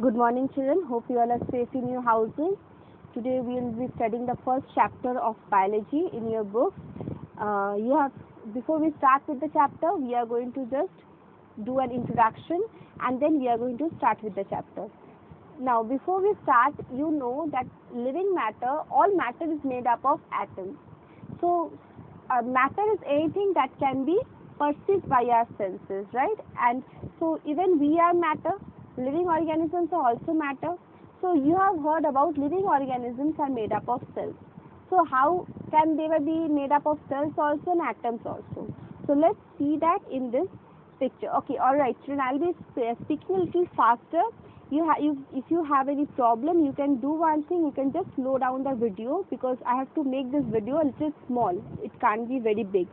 Good morning, children. Hope you all are safe in your houses. Today we will be studying the first chapter of biology in your book. Before we start with the chapter, we are going to just do an introduction and then we are going to start with the chapter. Now, before we start, you know that living matter, all matter is made up of atoms. So, matter is anything that can be perceived by our senses, right? And so, even we are matter. Living organisms are also matter. So you have heard about living organisms are made up of cells. So how can they be made up of cells also and atoms also? So let's see that in this picture. Okay, all right, children, I'll be speaking a little faster. If you have any problem, you can do one thing. You can just slow down the video because I have to make this video a little small. It can't be very big.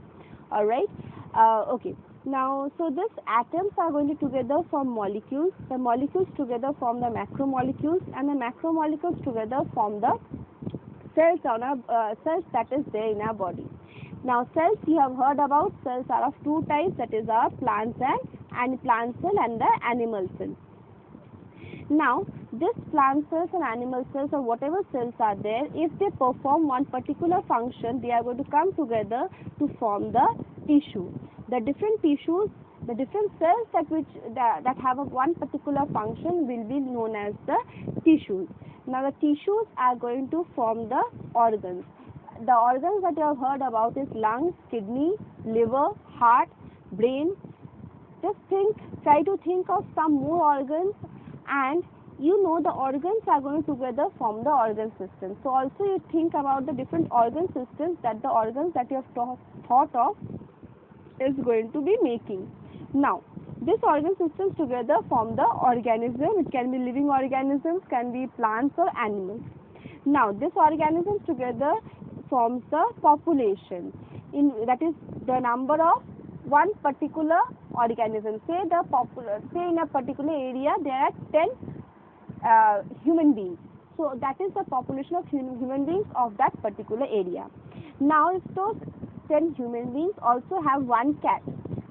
All right. Okay. Now, so this atoms are going to together form molecules. The molecules together form the macromolecules, and the macromolecules together form the cells cells that is there in our body. Now, cells you have heard about. Cells are of two types. That is our plant cell and the animal cell. Now, this plant cells and animal cells or whatever cells are there, if they perform one particular function, they are going to come together to form the tissue. The different tissues, the different cells that have one particular function will be known as the tissues. Now, the tissues are going to form the organs. The organs that you have heard about is lungs, kidney, liver, heart, brain. Just try to think of some more organs, and you know the organs are going to together form the organ system. So also you think about the different organ systems that the organs that you have thought of is going to be making. Now, this organ systems together form the organism. It can be living organisms, can be plants or animals. Now, this organisms together forms the population. That is the number of one particular organism. Say in a particular area there are 10 human beings. So that is the population of human beings of that particular area. Now, if those 10 human beings also have one cat.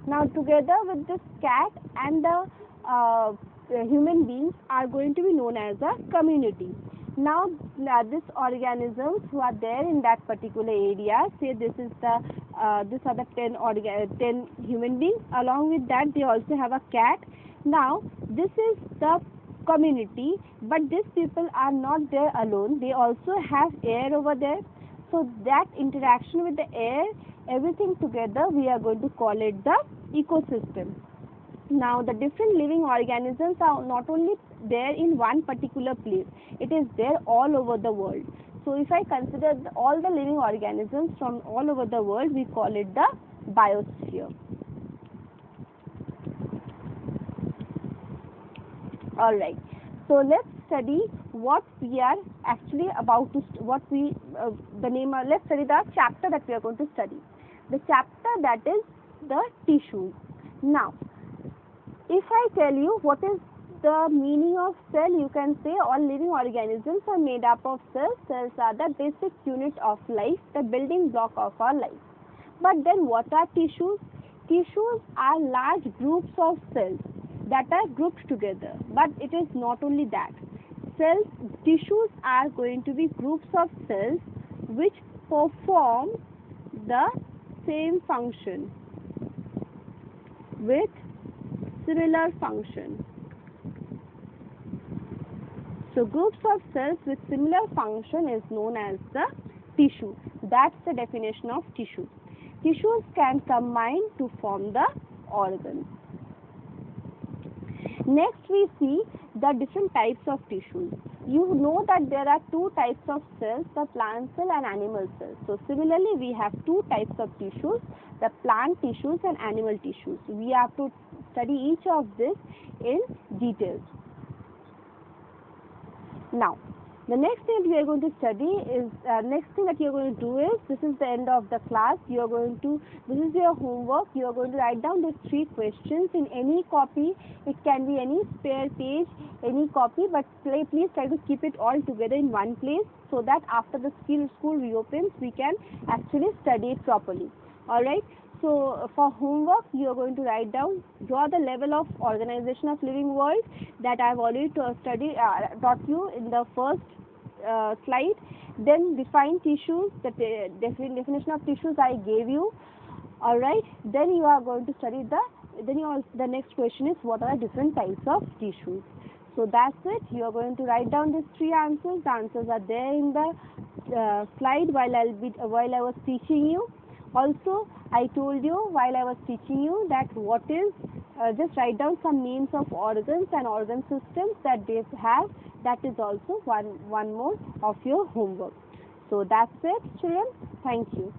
Now, together with this cat and the human beings are going to be known as a community. Now, these organisms who are there in that particular area, say these are the 10 human beings. Along with that, they also have a cat. Now, this is the community, but these people are not there alone. They also have air over there. So that interaction with the air, everything together, we are going to call it the ecosystem. Now, the different living organisms are not only there in one particular place, it is there all over the world. So if I consider all the living organisms from all over the world, we call it the biosphere. All right. So let's study what we are actually about to let's study the chapter that we are going to study. The chapter that is the tissues. Now, if I tell you what is the meaning of cell, you can say all living organisms are made up of cells. Cells are the basic unit of life, the building block of our life. But then what are tissues? Tissues are large groups of cells that are grouped together. But it is not only that. Tissues are going to be groups of cells which perform the same function with similar function. So groups of cells with similar function is known as the tissue. That's the definition of tissue. Tissues can combine to form the organs. Next, we see the different types of tissues. You know that there are two types of cells, the plant cell and animal cells. So similarly, we have two types of tissues, the plant tissues and animal tissues. We have to study each of this in detail. Now, the next thing we are going to study is, this is the end of the class. This is your homework. You are going to write down these 3 questions in any copy. It can be any spare page, any copy, but please try to keep it all together in one place so that after the school reopens, we can actually study it properly. Alright. So for homework, you are going to write down draw the level of organization of living world that I have already taught you in the first slide. Then define tissues. The definition of tissues I gave you. All right. Then you are going to study the next question is what are the different types of tissues. So that's it. You are going to write down these 3 answers. The answers are there in the slide while I was teaching you. Also, I told you while I was teaching you that what is just write down some names of organs and organ systems that they have. That is also one more of your homework. So that's it, children. Thank you.